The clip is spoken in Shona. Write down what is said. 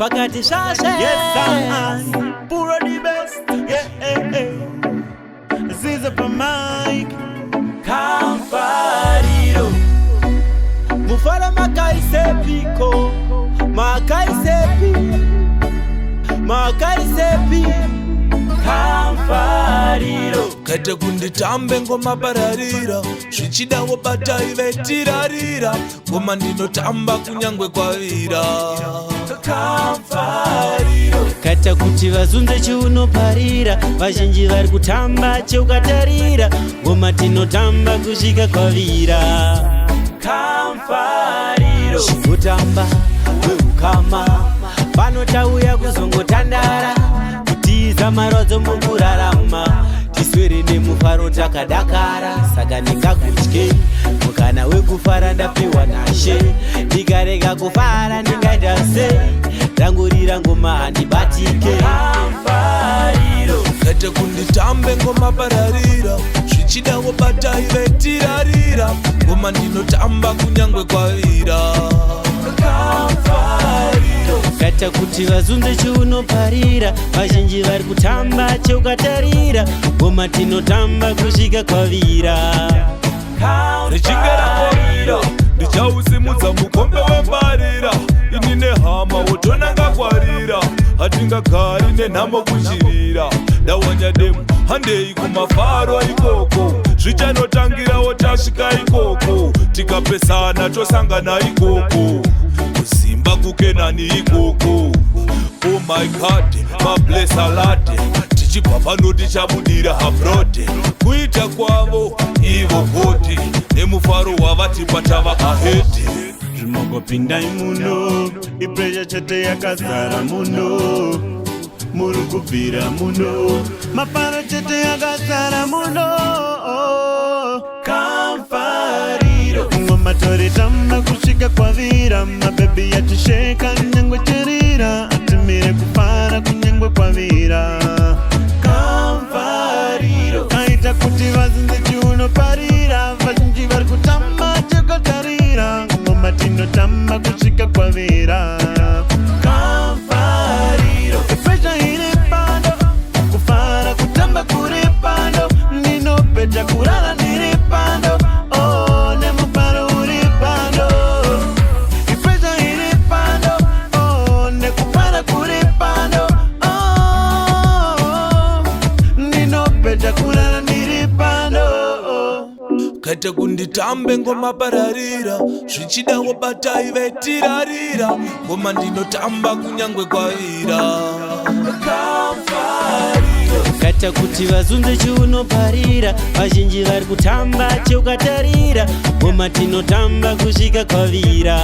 pakati shashe. Yes, I'm pure the best. Ziza pa mic. Kamfariro mufara makaisepiko makaisepi Kamfariro kete kunditambe ngoma pararira zvichidawo batai vetirarira ngoma ndinotamba kunyangwe kwavira Kamfariro kata kuti vazunze chiunoparira vazhinji vari kutamba cheukatarira ngoma tinotamba kusvika kwavira Kamfariro chingotamba weukama panotauya kuzongotandara kutiza marwadzo mukurarama tiswere nemufaro takadakara saka ndingagutye mukana wekufara ndapiwa nashe ndikarega kufara ndingaita sei ndangorira ngoma handibatike Kamfariro kete kunditambe ngoma pararira zvichidawo batai vetirarira ngoma ndinotamba kunyangwe kwavira Kamfariro kata kuti vazunze chiunoparira vazhinji vari kutamba cheukatarira ngoma tinotamba kusvika kwavira richinge rakwavira ndichausimudza mukombe wembarira ini nehama wotonanga kwarira hatingagari nenhamo kuchirira ndawanya demu handei kumafaro ikoko zvichanotangirawo tasvika ikoko tikapesana tosangana ikoko kuzimba kukenani ikoko oh my god mablesa late tichibva pano tichabudira habrode kuita kwavo ivo goti nemufaro wavatipa tava ahedi Zvimongopindai muno ipresha chete yakazara muno muri kubvira muno mafaro chete yakazara muno Kamfariro ngoma toritamba kusvika kwavira mabhebi yatisheka nyangwe cherira atimire kufara kunyangwe kwavira Kamfariro aita kuti vazunze chiunoparira vazhinji vari kutamba chekutarira ngoma tinotamba kusvika kwavira Kamfariro pesha iri pando kufara kutamba kuri pando ndinopedza kurara ndiri pando oh nemufaro uri pando pesha iri pando oh nekufara kuri pando oh ndinopedza kurara ndiri pando kete kunditambe ngoma pararira zvichidawo batai vetirarira ngoma ndinotamba kunyangwe kwavira Kamfariro kata kuti vazunze chiunoparira vazhinji vari kutamba cheukatarira ngoma tinotamba kusvika kwavira